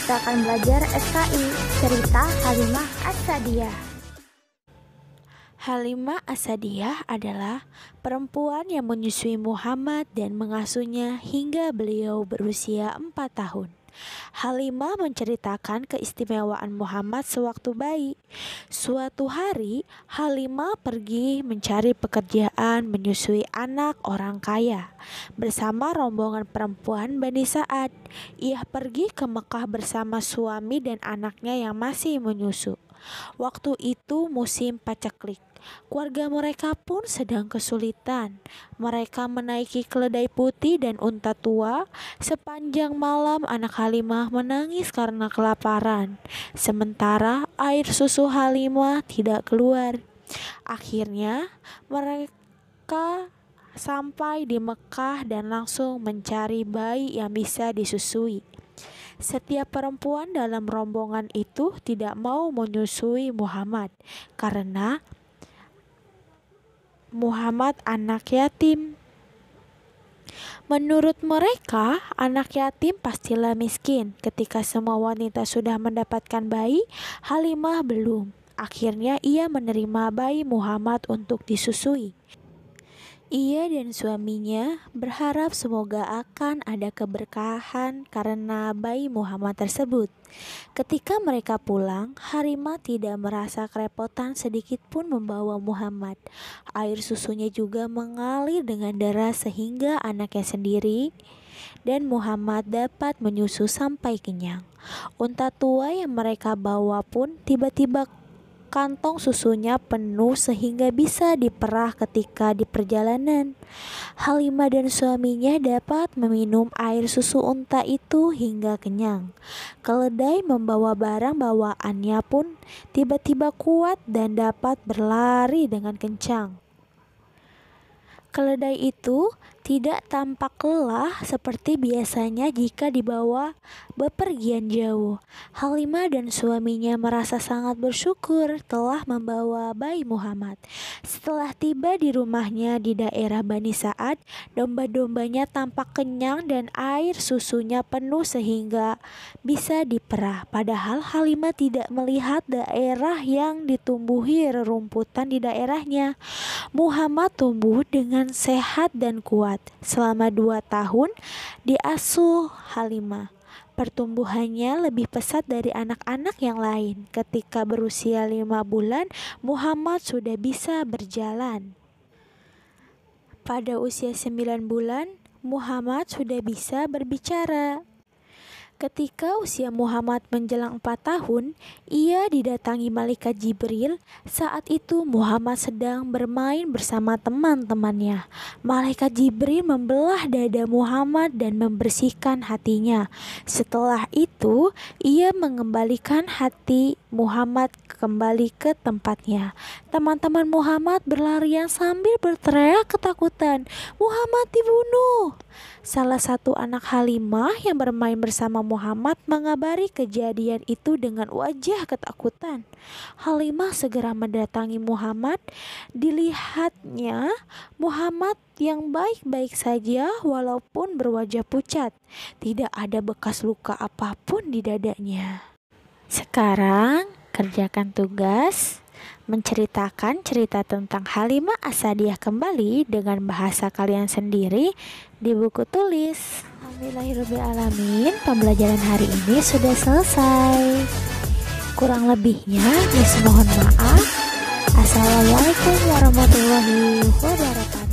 Kita akan belajar SKI, cerita Halimah As-Sa'diyah. Halimah As-Sa'diyah adalah perempuan yang menyusui Muhammad dan mengasuhnya hingga beliau berusia 4 tahun. Halimah menceritakan keistimewaan Muhammad sewaktu bayi. Suatu hari, Halimah pergi mencari pekerjaan menyusui anak orang kaya bersama rombongan perempuan Bani Sa'ad. Ia pergi ke Mekah bersama suami dan anaknya yang masih menyusu. Waktu itu musim paceklik. Keluarga mereka pun sedang kesulitan. Mereka menaiki keledai putih dan unta tua. Sepanjang malam anak Halimah menangis karena kelaparan. Sementara air susu Halimah tidak keluar. Akhirnya mereka sampai di Mekah dan langsung mencari bayi yang bisa disusui. Setiap perempuan dalam rombongan itu tidak mau menyusui Muhammad karena Muhammad anak yatim. Menurut mereka, anak yatim pastilah miskin. Ketika semua wanita sudah mendapatkan bayi, Halimah belum. Akhirnya ia menerima bayi Muhammad untuk disusui. Ia dan suaminya berharap semoga akan ada keberkahan karena bayi Muhammad tersebut. Ketika mereka pulang, Halimah tidak merasa kerepotan sedikit pun membawa Muhammad. Air susunya juga mengalir dengan deras sehingga anaknya sendiri dan Muhammad dapat menyusu sampai kenyang. Unta tua yang mereka bawa pun tiba-tiba kantong susunya penuh sehingga bisa diperah ketika di perjalanan. Halimah dan suaminya dapat meminum air susu unta itu hingga kenyang. Keledai membawa barang bawaannya pun tiba-tiba kuat dan dapat berlari dengan kencang. Keledai itu tidak tampak lelah seperti biasanya jika dibawa bepergian jauh. Halimah dan suaminya merasa sangat bersyukur telah membawa bayi Muhammad. Setelah tiba di rumahnya di daerah Bani Sa'ad, domba-dombanya tampak kenyang dan air susunya penuh sehingga bisa diperah. Padahal Halimah tidak melihat daerah yang ditumbuhi rerumputan di daerahnya. Muhammad tumbuh dengan sehat dan kuat. Selama 2 tahun diasuh Halimah. Pertumbuhannya lebih pesat dari anak-anak yang lain. Ketika berusia 5 bulan, Muhammad sudah bisa berjalan. Pada usia 9 bulan, Muhammad sudah bisa berbicara. Ketika usia Muhammad menjelang 4 tahun, ia didatangi malaikat Jibril. Saat itu Muhammad sedang bermain bersama teman-temannya. Malaikat Jibril membelah dada Muhammad dan membersihkan hatinya. Setelah itu, ia mengembalikan hati Muhammad kembali ke tempatnya. Teman-teman Muhammad berlarian sambil berteriak ketakutan, "Muhammad dibunuh!" Salah satu anak Halimah yang bermain bersama Muhammad mengabari kejadian itu dengan wajah ketakutan. Halimah segera mendatangi Muhammad. Dilihatnya Muhammad yang baik-baik saja walaupun berwajah pucat. Tidak ada bekas luka apapun di dadanya. Sekarang kerjakan tugas menceritakan cerita tentang Halimah As-Sa'diyah kembali dengan bahasa kalian sendiri di buku tulis. Alhamdulillahirrahmanirrahim, pembelajaran hari ini sudah selesai. Kurang lebihnya Miss mohon maaf. Assalamualaikum warahmatullahi wabarakatuh.